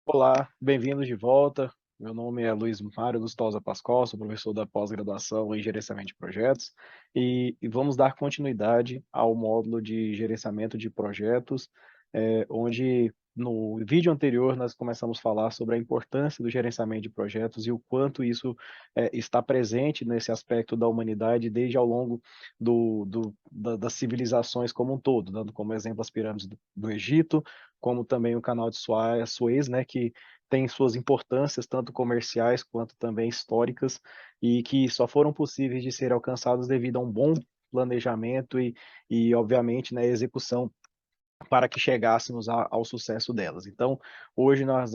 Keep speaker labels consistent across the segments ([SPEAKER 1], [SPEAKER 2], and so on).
[SPEAKER 1] Olá, bem-vindos de volta. Meu nome é Luiz Mário Lustosa Pascoal, sou professor da pós-graduação em gerenciamento de projetos e vamos dar continuidade ao módulo de gerenciamento de projetos, onde no vídeo anterior nós começamos a falar sobre a importância do gerenciamento de projetos e o quanto isso está presente nesse aspecto da humanidade desde ao longo das civilizações como um todo, dando como exemplo as pirâmides do Egito, como também o canal de Suez, né, que tem suas importâncias tanto comerciais quanto também históricas e que só foram possíveis de ser alcançados devido a um bom planejamento e obviamente, né, execução para que chegássemos ao sucesso delas. Então, hoje nós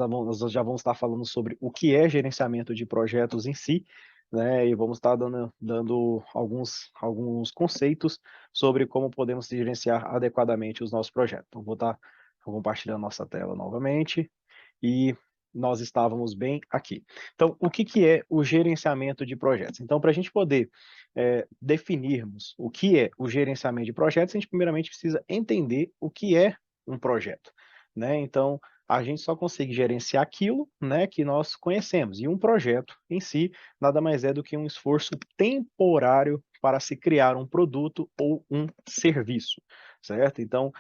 [SPEAKER 1] já vamos estar falando sobre o que é gerenciamento de projetos em si, né, e vamos estar dando alguns conceitos sobre como podemos gerenciar adequadamente os nossos projetos. Então, vou estar compartilhando nossa tela novamente e nós estávamos bem aqui. Então, o que é o gerenciamento de projetos? Então, para a gente poder definirmos o que é o gerenciamento de projetos, a gente primeiramente precisa entender o que é um projeto, né? Então, a gente só consegue gerenciar aquilo, né, que nós conhecemos. E um projeto em si nada mais é do que um esforço temporário para se criar um produto ou um serviço, certo? Então,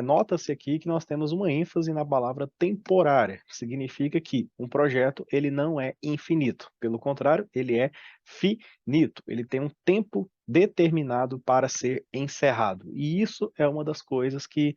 [SPEAKER 1] nota-se aqui que nós temos uma ênfase na palavra temporária, que significa que um projeto ele não é infinito, pelo contrário, ele é finito, ele tem um tempo determinado para ser encerrado. E isso é uma das coisas que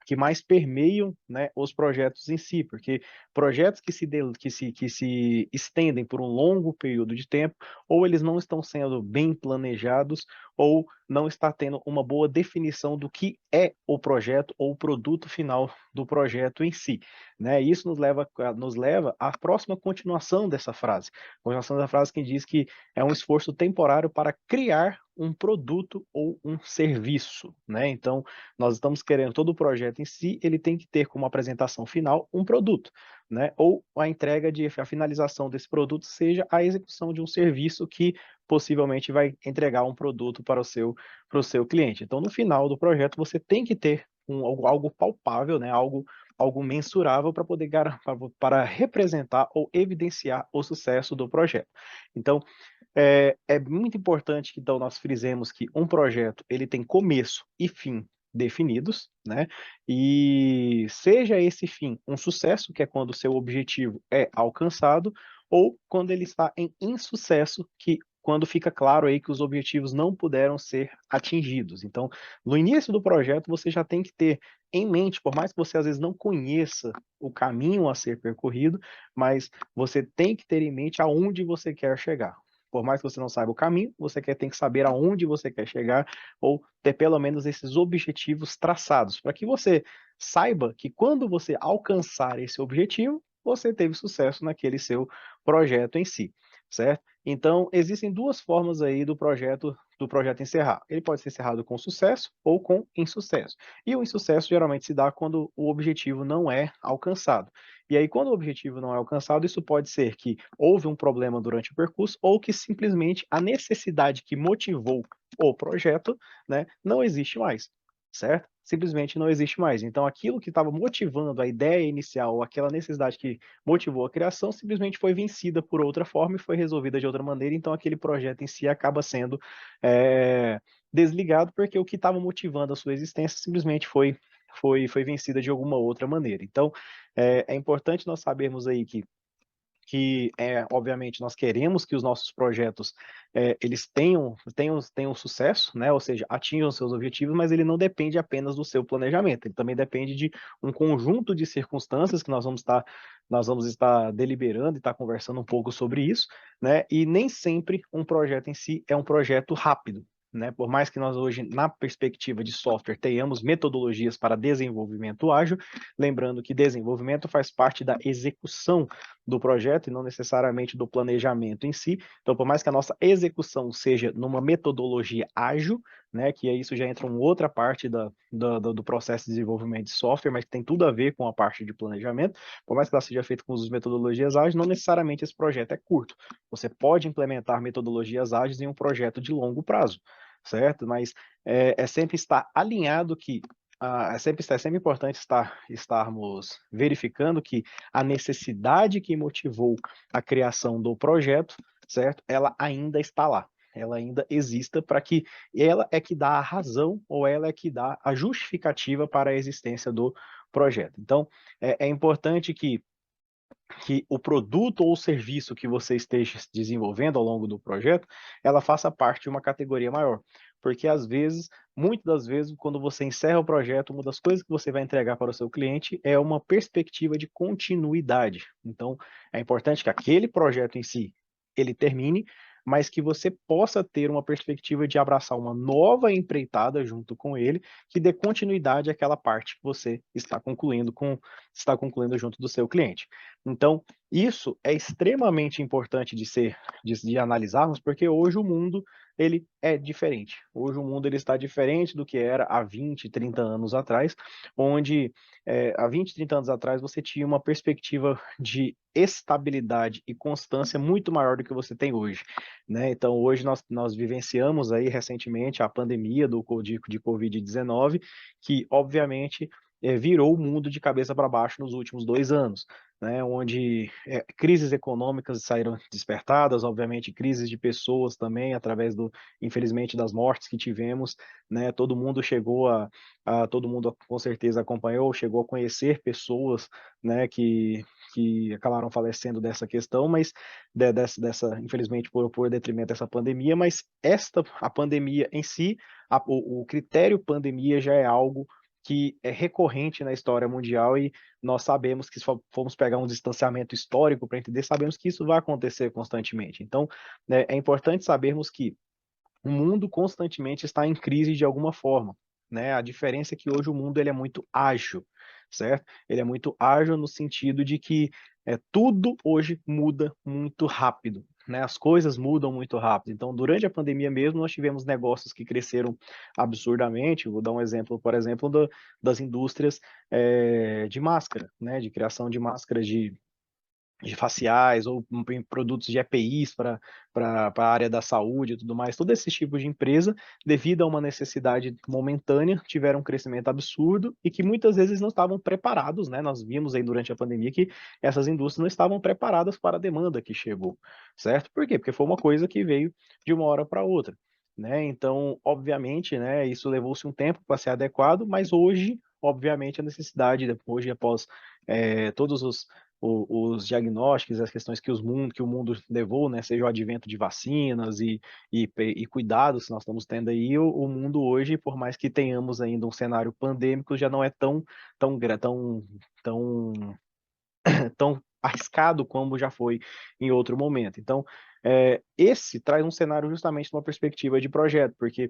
[SPEAKER 1] que mais permeiam, né, os projetos em si, porque projetos que se estendem por um longo período de tempo, ou eles não estão sendo bem planejados, ou não está tendo uma boa definição do que é o projeto ou o produto final do projeto em si, né? Isso nos leva à próxima continuação dessa frase. A continuação da frase que diz que é um esforço temporário para criar um produto ou um serviço, né? Então, nós estamos querendo todo o projeto em si, ele tem que ter como apresentação final um produto, né? Ou a finalização desse produto seja a execução de um serviço que possivelmente vai entregar um produto para o seu cliente. Então, no final do projeto, você tem que ter algo palpável, né? Algo mensurável para poder para representar ou evidenciar o sucesso do projeto. Então, é muito importante que então nós frisemos que um projeto ele tem começo e fim definidos, né? E seja esse fim um sucesso, que é quando o seu objetivo é alcançado, ou quando ele está em insucesso, que quando fica claro aí que os objetivos não puderam ser atingidos. Então, no início do projeto, você já tem que ter em mente, por mais que você às vezes não conheça o caminho a ser percorrido, mas você tem que ter em mente aonde você quer chegar. Por mais que você não saiba o caminho, tem que saber aonde você quer chegar ou ter pelo menos esses objetivos traçados, para que você saiba que quando você alcançar esse objetivo, você teve sucesso naquele seu projeto em si, certo? Então, existem duas formas aí do projeto encerrar. Ele pode ser encerrado com sucesso ou com insucesso. E o insucesso geralmente se dá quando o objetivo não é alcançado. E aí, quando o objetivo não é alcançado, isso pode ser que houve um problema durante o percurso ou que simplesmente a necessidade que motivou o projeto, né, não existe mais, certo? Simplesmente não existe mais. Então, aquilo que estava motivando a ideia inicial, ou aquela necessidade que motivou a criação, simplesmente foi vencida por outra forma e foi resolvida de outra maneira. Então, aquele projeto em si acaba sendo é, desligado, porque o que estava motivando a sua existência simplesmente foi vencida de alguma outra maneira. Então, é importante nós sabermos aí que obviamente nós queremos que os nossos projetos eles tenham sucesso, né? Ou seja, atinjam seus objetivos, mas ele não depende apenas do seu planejamento, ele também depende de um conjunto de circunstâncias que nós vamos estar deliberando e estar conversando um pouco sobre isso, né? E nem sempre um projeto em si é um projeto rápido. Né? Por mais que nós hoje, na perspectiva de software, tenhamos metodologias para desenvolvimento ágil, lembrando que desenvolvimento faz parte da execução do projeto e não necessariamente do planejamento em si. Então, por mais que a nossa execução seja numa metodologia ágil, né, que isso já entra em outra parte do processo de desenvolvimento de software, mas que tem tudo a ver com a parte de planejamento, por mais que ela seja feita com as metodologias ágeis, não necessariamente esse projeto é curto. Você pode implementar metodologias ágeis em um projeto de longo prazo, certo? Mas é sempre estar alinhado que é sempre importante estarmos verificando que a necessidade que motivou a criação do projeto, certo? Ela ainda está lá, ela ainda exista para que ela é que dá a razão ou ela é que dá a justificativa para a existência do projeto. Então, é importante que o produto ou o serviço que você esteja desenvolvendo ao longo do projeto, ela faça parte de uma categoria maior. Porque às vezes, muitas das vezes, quando você encerra o projeto, uma das coisas que você vai entregar para o seu cliente é uma perspectiva de continuidade. Então, é importante que aquele projeto em si, ele termine, mas que você possa ter uma perspectiva de abraçar uma nova empreitada junto com ele, que dê continuidade àquela parte que você está concluindo junto do seu cliente. Então, isso é extremamente importante de analisarmos, porque hoje o mundo ele é diferente. Hoje o mundo ele está diferente do que era há 20, 30 anos atrás, onde há 20, 30 anos atrás você tinha uma perspectiva de estabilidade e constância muito maior do que você tem hoje, né? Então hoje nós vivenciamos aí recentemente a pandemia de Covid-19, que obviamente virou o mundo de cabeça para baixo nos últimos 2 anos, né, onde crises econômicas saíram despertadas, obviamente crises de pessoas também, através infelizmente, das mortes que tivemos, né, todo mundo com certeza acompanhou, chegou a conhecer pessoas, né, que acabaram falecendo dessa questão, mas infelizmente por detrimento dessa pandemia, mas a pandemia em si, o critério pandemia já é algo que é recorrente na história mundial e nós sabemos que se formos pegar um distanciamento histórico para entender, sabemos que isso vai acontecer constantemente. Então, né, é importante sabermos que o mundo constantemente está em crise de alguma forma, né? A diferença é que hoje o mundo ele é muito ágil, certo? Ele é muito ágil no sentido de que tudo hoje muda muito rápido, né? As coisas mudam muito rápido. Então, durante a pandemia mesmo, nós tivemos negócios que cresceram absurdamente. Vou dar um exemplo, por exemplo, das indústrias de máscara, né? De criação de máscaras de faciais ou em produtos de EPIs para a área da saúde e tudo mais, todo esse tipo de empresa, devido a uma necessidade momentânea, tiveram um crescimento absurdo e que muitas vezes não estavam preparados, né? Nós vimos aí durante a pandemia que essas indústrias não estavam preparadas para a demanda que chegou, certo? Por quê? Porque foi uma coisa que veio de uma hora para outra, né? Então, obviamente, né, isso levou-se um tempo para ser adequado, mas hoje, obviamente, a necessidade, hoje após todos os diagnósticos, as questões que o mundo levou, né, seja o advento de vacinas e cuidados que nós estamos tendo aí, o mundo hoje, por mais que tenhamos ainda um cenário pandêmico, já não é tão, tão, tão, tão arriscado como já foi em outro momento. Então, esse traz um cenário justamente numa perspectiva de projeto, porque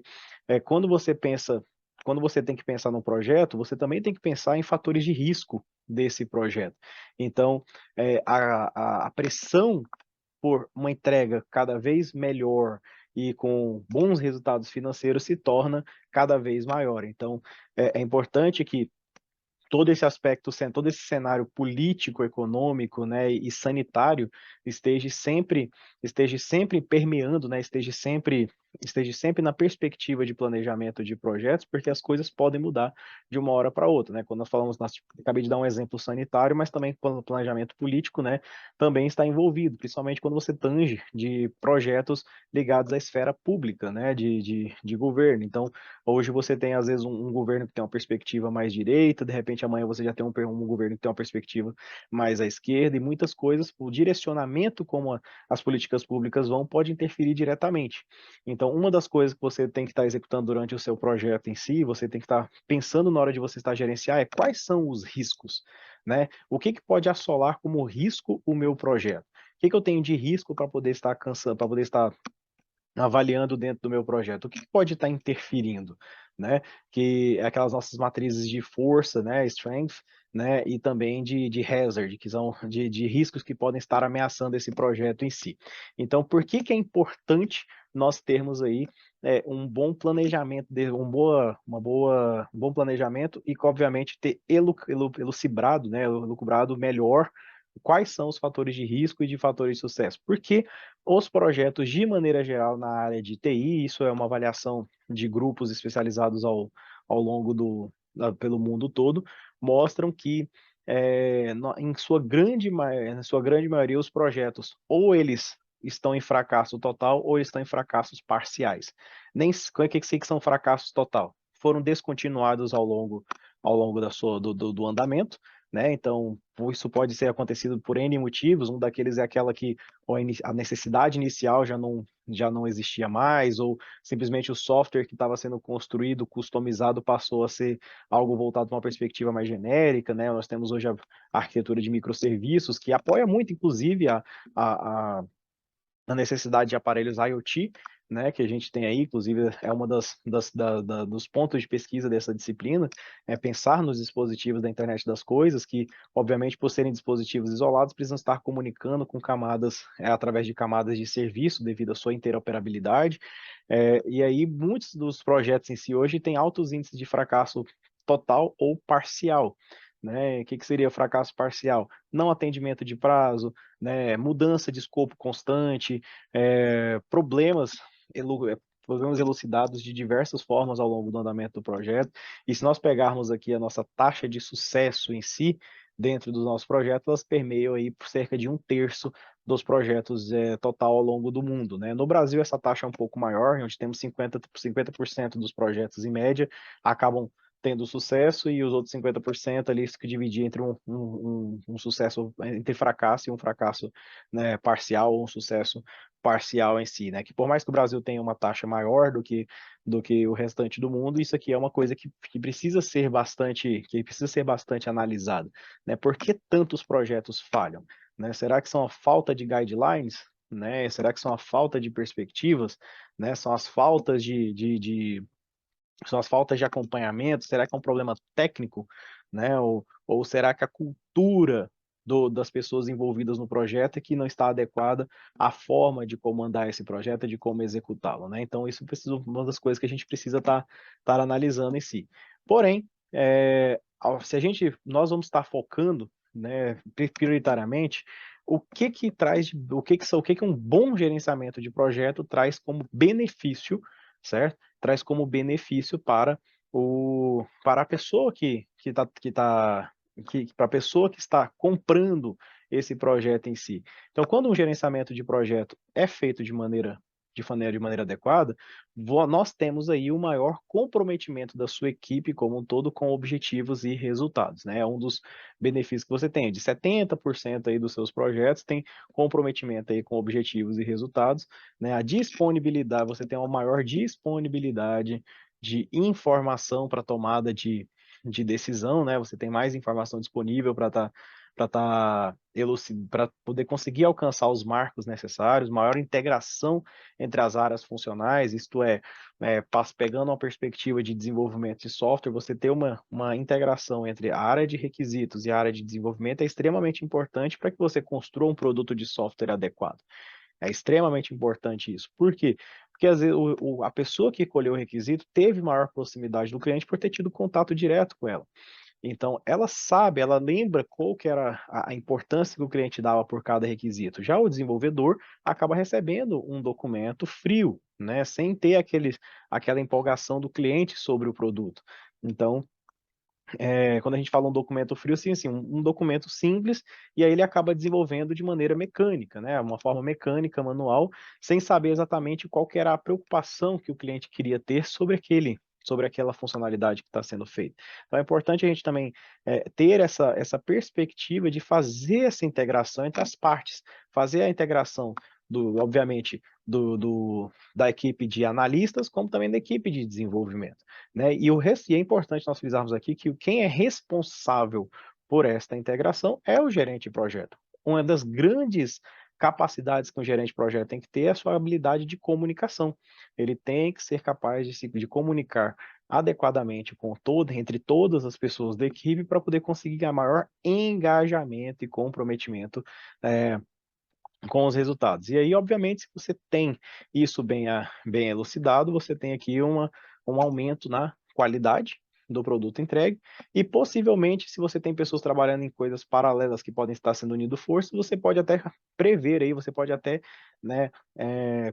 [SPEAKER 1] quando você tem que pensar num projeto, você também tem que pensar em fatores de risco desse projeto. Então, a pressão por uma entrega cada vez melhor e com bons resultados financeiros se torna cada vez maior. Então, é importante que todo esse aspecto, todo esse cenário político, econômico, né, e sanitário esteja sempre permeando, né, esteja sempre na perspectiva de planejamento de projetos, porque as coisas podem mudar de uma hora para outra, né? Quando nós falamos, acabei de dar um exemplo sanitário, mas também quando o planejamento político, né, também está envolvido, principalmente quando você tange de projetos ligados à esfera pública, né, de governo. Então, hoje você tem, às vezes, um governo que tem uma perspectiva mais direita, de repente amanhã você já tem um governo que tem uma perspectiva mais à esquerda, e muitas coisas, o direcionamento como as políticas públicas vão, pode interferir diretamente. Então, uma das coisas que você tem que estar executando durante o seu projeto em si, você tem que estar pensando na hora de você estar gerenciar, é quais são os riscos, né? O que pode assolar como risco o meu projeto? O que eu tenho de risco para poder estar cansando, para poder estar avaliando dentro do meu projeto? O que pode estar interferindo, né? Que é aquelas nossas matrizes de força, né? Strength, né, e também de hazard, que são de riscos que podem estar ameaçando esse projeto em si. Então, por que que é importante nós termos aí um bom planejamento, um bom planejamento e, obviamente, ter elucibrado, né, elucubrado melhor quais são os fatores de risco e de fatores de sucesso? Porque os projetos, de maneira geral, na área de TI, isso é uma avaliação de grupos especializados ao longo pelo mundo todo, mostram que em sua grande maioria, os projetos ou eles estão em fracasso total ou estão em fracassos parciais. Nem o que são fracassos total? Foram descontinuados ao longo do andamento, né? Então, isso pode ser acontecido por N motivos. Um daqueles é aquela que a necessidade inicial já não existia mais, ou simplesmente o software que estava sendo construído, customizado, passou a ser algo voltado para uma perspectiva mais genérica, né? Nós temos hoje a arquitetura de microserviços, que apoia muito, inclusive, a a necessidade de aparelhos IoT, né, que a gente tem aí, inclusive é uma dos pontos de pesquisa dessa disciplina, é pensar nos dispositivos da internet das coisas, que, obviamente, por serem dispositivos isolados, precisam estar comunicando com camadas, através de camadas de serviço, devido à sua interoperabilidade, e aí muitos dos projetos em si hoje têm altos índices de fracasso total ou parcial, né? O que seria fracasso parcial? Não atendimento de prazo, né, mudança de escopo constante, problemas elucidados de diversas formas ao longo do andamento do projeto. E se nós pegarmos aqui a nossa taxa de sucesso em si, dentro dos nossos projetos, elas permeiam aí por cerca de 1/3 dos projetos total ao longo do mundo, né? No Brasil, essa taxa é um pouco maior, onde temos 50% dos projetos, em média, acabam tendo sucesso, e os outros 50% ali se que dividir entre um sucesso entre fracasso e um fracasso, né, parcial, ou um sucesso parcial em si, né? Que por mais que o Brasil tenha uma taxa maior do que o restante do mundo, isso aqui é uma coisa que precisa ser bastante analisada, né? Por que tantos projetos falham, né? Será que são a falta de guidelines, né? Será que são a falta de perspectivas, né? São as faltas são as faltas de acompanhamento? Será que é um problema técnico, né? Ou será que a cultura das pessoas envolvidas no projeto é que não está adequada à forma de comandar esse projeto, de como executá-lo, né? Então, isso precisa, uma das coisas que a gente precisa estar analisando em si. Porém, se nós vamos estar focando, né, prioritariamente, o que que um bom gerenciamento de projeto traz como benefício, certo? Traz como benefício para a pessoa para a pessoa que está comprando esse projeto em si. Então, quando um gerenciamento de projeto é feito de maneira adequada, nós temos aí o maior comprometimento da sua equipe como um todo com objetivos e resultados, né? É um dos benefícios que você tem, de 70% aí dos seus projetos tem comprometimento aí com objetivos e resultados, né? A disponibilidade, você tem uma maior disponibilidade de informação para tomada de decisão, né? Você tem mais informação disponível para poder conseguir alcançar os marcos necessários, maior integração entre as áreas funcionais, isto pegando uma perspectiva de desenvolvimento de software, você ter uma integração entre a área de requisitos e a área de desenvolvimento é extremamente importante para que você construa um produto de software adequado. É extremamente importante isso. Por quê? Porque às vezes a pessoa que colheu o requisito teve maior proximidade do cliente por ter tido contato direto com ela. Então, ela sabe, ela lembra qual que era a importância que o cliente dava por cada requisito. Já o desenvolvedor acaba recebendo um documento frio, né, sem ter aquela empolgação do cliente sobre o produto. Então, quando a gente fala um documento frio, assim, um documento simples, e aí ele acaba desenvolvendo de maneira mecânica, né, uma forma mecânica, manual, sem saber exatamente qual que era a preocupação que o cliente queria ter sobre aquela funcionalidade que está sendo feita. Então é importante a gente também ter essa perspectiva de fazer essa integração entre as partes, fazer a integração obviamente, da equipe de analistas, como também da equipe de desenvolvimento, né? E é importante nós frisarmos aqui que quem é responsável por esta integração é o gerente de projeto. Uma das grandes capacidades que um gerente de projeto tem que ter é a sua habilidade de comunicação. Ele tem que ser capaz de comunicar adequadamente entre todas as pessoas da equipe para poder conseguir ganhar maior engajamento e comprometimento eh, com os resultados. E aí, obviamente, se você tem isso bem elucidado, você tem aqui um aumento na qualidade do produto entregue e possivelmente, se você tem pessoas trabalhando em coisas paralelas que podem estar sendo unido forças, você pode até prever aí, você pode até, né,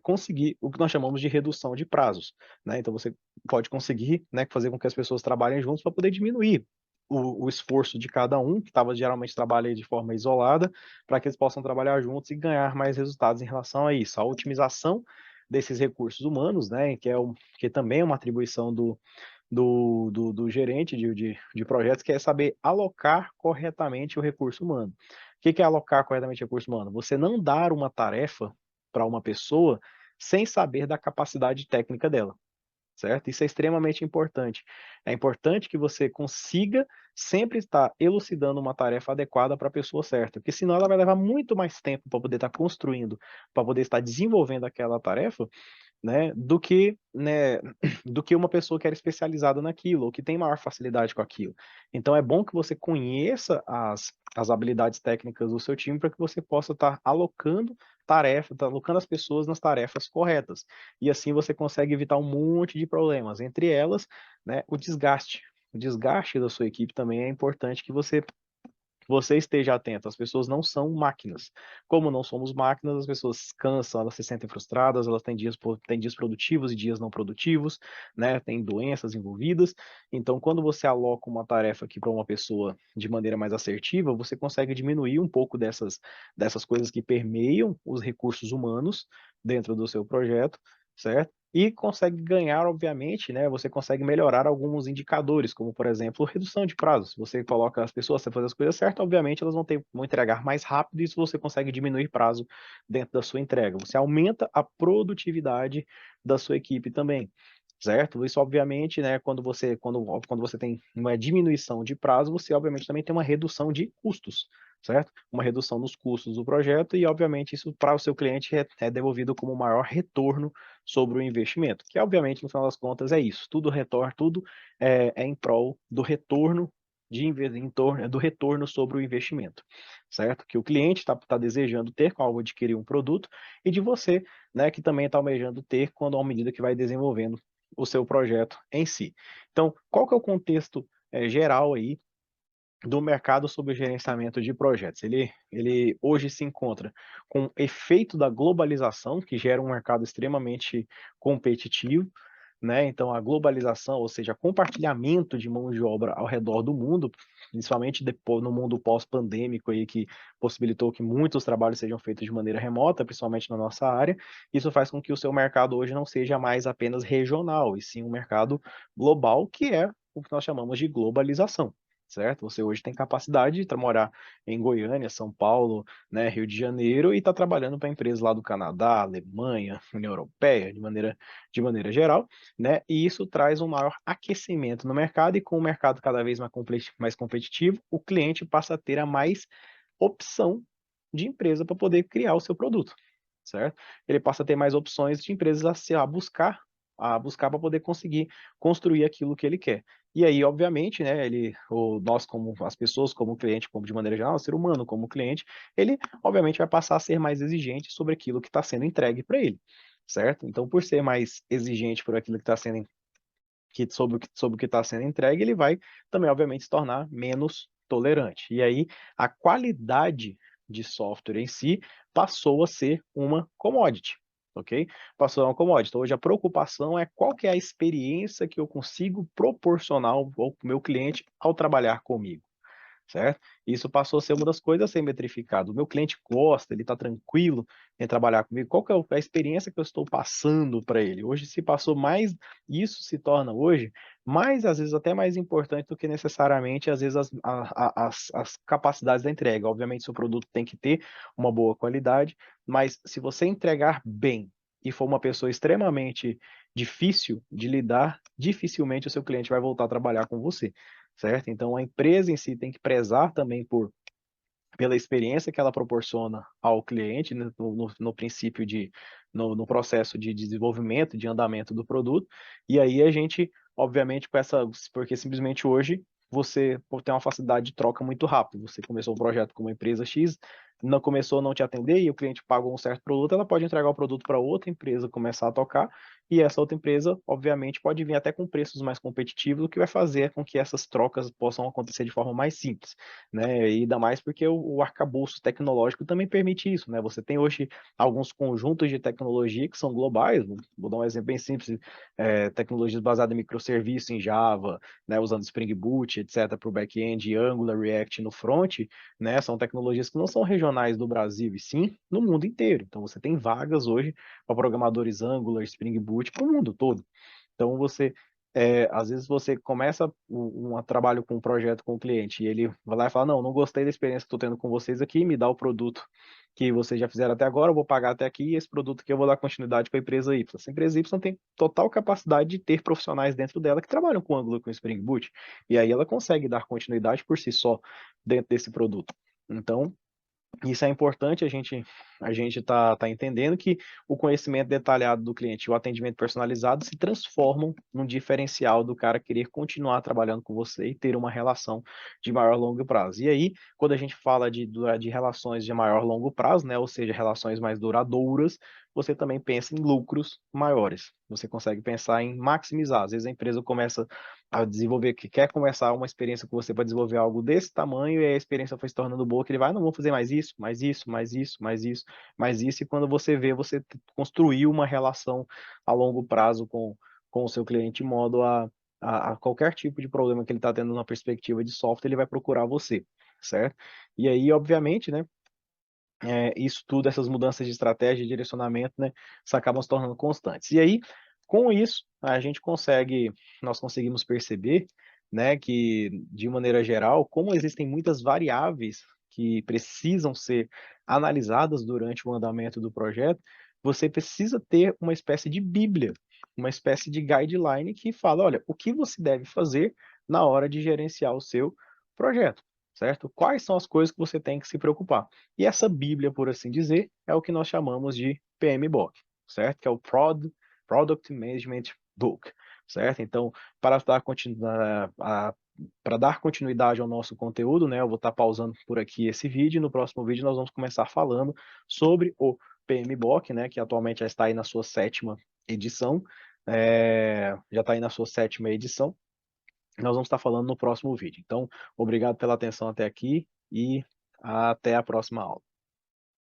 [SPEAKER 1] conseguir o que nós chamamos de redução de prazos, né? Então você pode conseguir, né, fazer com que as pessoas trabalhem juntos para poder diminuir o esforço de cada um, que geralmente trabalha de forma isolada, para que eles possam trabalhar juntos e ganhar mais resultados em relação a isso. A otimização desses recursos humanos, né, que também é uma atribuição do gerente de projetos, que é saber alocar corretamente o recurso humano. O que é alocar corretamente o recurso humano? Você não dar uma tarefa para uma pessoa sem saber da capacidade técnica dela, certo? Isso é extremamente importante. É importante que você consiga sempre estar elucidando uma tarefa adequada para a pessoa certa, porque senão ela vai levar muito mais tempo para poder estar construindo, para poder estar desenvolvendo aquela tarefa, né, do que uma pessoa que era especializada naquilo, ou que tem maior facilidade com aquilo. Então é bom que você conheça as habilidades técnicas do seu time para que você possa estar alocando tarefas, estar alocando as pessoas nas tarefas corretas. E assim você consegue evitar um monte de problemas, entre elas, né, o desgaste. O desgaste da sua equipe também é importante que você esteja atento. As pessoas não são máquinas. Como não somos máquinas, as pessoas cansam, elas se sentem frustradas, elas têm dias produtivos e dias não produtivos, né? Tem doenças envolvidas. Então, quando você aloca uma tarefa aqui para uma pessoa de maneira mais assertiva, você consegue diminuir um pouco dessas coisas que permeiam os recursos humanos dentro do seu projeto, certo? E consegue ganhar, obviamente, né? Você consegue melhorar alguns indicadores, como por exemplo, redução de prazos. Se você coloca as pessoas a fazer as coisas certas, obviamente elas vão entregar mais rápido e isso você consegue diminuir prazo dentro da sua entrega. Você aumenta a produtividade da sua equipe também, certo? Isso obviamente, né, quando você tem uma diminuição de prazo, você obviamente também tem uma redução de custos, certo? Uma redução nos custos do projeto e obviamente isso para o seu cliente é devolvido como maior retorno sobre o investimento, que obviamente no final das contas é isso, tudo é em prol do retorno do retorno sobre o investimento, certo? Que o cliente está desejando ter ao adquirir um produto e de você, né, que também está almejando ter quando à medida que vai desenvolvendo o seu projeto em si. Então, qual que é o contexto geral aí do mercado sobre o gerenciamento de projetos? Ele hoje se encontra com o efeito da globalização, que gera um mercado extremamente competitivo, né? Então, a globalização, ou seja, compartilhamento de mão de obra ao redor do mundo, principalmente depois no mundo pós-pandêmico aí, que possibilitou que muitos trabalhos sejam feitos de maneira remota, principalmente na nossa área, isso faz com que o seu mercado hoje não seja mais apenas regional, e sim um mercado global, que é o que nós chamamos de globalização, certo? Você hoje tem capacidade de morar em Goiânia, São Paulo, né, Rio de Janeiro, e está trabalhando para empresas lá do Canadá, Alemanha, União Europeia, de maneira geral, né? E isso traz um maior aquecimento no mercado, e com o mercado cada vez mais competitivo, o cliente passa a ter a mais opção de empresa para poder criar o seu produto, certo? Ele passa a ter mais opções de empresas a buscar para poder conseguir construir aquilo que ele quer. E aí, obviamente, né, nós como as pessoas, como cliente, como de maneira geral, o ser humano como cliente, ele obviamente vai passar a ser mais exigente sobre aquilo que está sendo entregue para ele, certo? Então, por ser mais exigente por aquilo que está sendo sobre o que está sendo entregue, ele vai também, obviamente, se tornar menos tolerante. E aí, a qualidade de software em si passou a ser uma commodity, ok? Passou a ser uma commodity. Então, hoje a preocupação é qual que é a experiência que eu consigo proporcionar ao meu cliente ao trabalhar comigo, certo? Isso passou a ser uma das coisas a ser metrificado. O meu cliente gosta, ele está tranquilo em trabalhar comigo. Qual que é a experiência que eu estou passando para ele? Hoje se passou mais, isso se torna hoje mais, às vezes, até mais importante do que necessariamente, às vezes, as capacidades da entrega. Obviamente, seu produto tem que ter uma boa qualidade, mas se você entregar bem e for uma pessoa extremamente difícil de lidar, dificilmente o seu cliente vai voltar a trabalhar com você, certo? Então, a empresa em si tem que prezar também pela experiência que ela proporciona ao cliente, né, no princípio no processo de desenvolvimento, de andamento do produto, e aí a gente, obviamente, porque simplesmente hoje você tem uma facilidade de troca muito rápida. Você começou um projeto com uma empresa X, não começou a não te atender e o cliente pagou um certo produto, ela pode entregar o produto para outra empresa começar a tocar, e essa outra empresa, obviamente, pode vir até com preços mais competitivos, o que vai fazer com que essas trocas possam acontecer de forma mais simples, né? E ainda mais porque o arcabouço tecnológico também permite isso, né? Você tem hoje alguns conjuntos de tecnologia que são globais, vou dar um exemplo bem simples, tecnologias baseadas em microserviços em Java, né, usando Spring Boot, etc., para o back-end, Angular, React no front, né, são tecnologias que não são regionais do Brasil, e sim no mundo inteiro. Então, você tem vagas hoje para programadores Angular, Spring Boot para o mundo todo. Então, às vezes você começa um trabalho com um projeto com o cliente e ele vai lá e fala, não gostei da experiência que estou tendo com vocês aqui, me dá o produto que vocês já fizeram até agora, eu vou pagar até aqui e esse produto aqui eu vou dar continuidade para a empresa Y. Essa empresa Y tem total capacidade de ter profissionais dentro dela que trabalham com Angular, com Spring Boot, e aí ela consegue dar continuidade por si só dentro desse produto. Então, isso é importante a gente tá entendendo que o conhecimento detalhado do cliente e o atendimento personalizado se transformam num diferencial do cara querer continuar trabalhando com você e ter uma relação de maior longo prazo. E aí, quando a gente fala de relações de maior longo prazo, né, ou seja, relações mais duradouras, você também pensa em lucros maiores. Você consegue pensar em maximizar. Às vezes a empresa começa a desenvolver, que quer começar uma experiência com você para desenvolver algo desse tamanho, e a experiência foi se tornando boa, que ele vai, não, vou fazer mais isso, mais isso, mais isso, mais isso, mais isso, e quando você vê, você construiu uma relação a longo prazo com o seu cliente, de modo a qualquer tipo de problema que ele está tendo na perspectiva de software, ele vai procurar você, certo? E aí, obviamente, né, isso tudo, essas mudanças de estratégia e direcionamento, né, isso acabam se tornando constantes. E aí, com isso, nós conseguimos perceber, né, que, de maneira geral, como existem muitas variáveis que precisam ser analisadas durante o andamento do projeto, você precisa ter uma espécie de bíblia, uma espécie de guideline que fala, olha, o que você deve fazer na hora de gerenciar o seu projeto, certo? Quais são as coisas que você tem que se preocupar? E essa Bíblia, por assim dizer, é o que nós chamamos de PMBOK, certo? Que é o Product Management Book, certo? Então, para dar continuidade, para dar continuidade ao nosso conteúdo, né, eu vou estar pausando por aqui esse vídeo. No próximo vídeo, nós vamos começar falando sobre o PMBOK, né, que atualmente já está aí na sua sétima edição. Já está aí na sua sétima edição. Nós vamos estar falando no próximo vídeo. Então, obrigado pela atenção até aqui e até a próxima aula.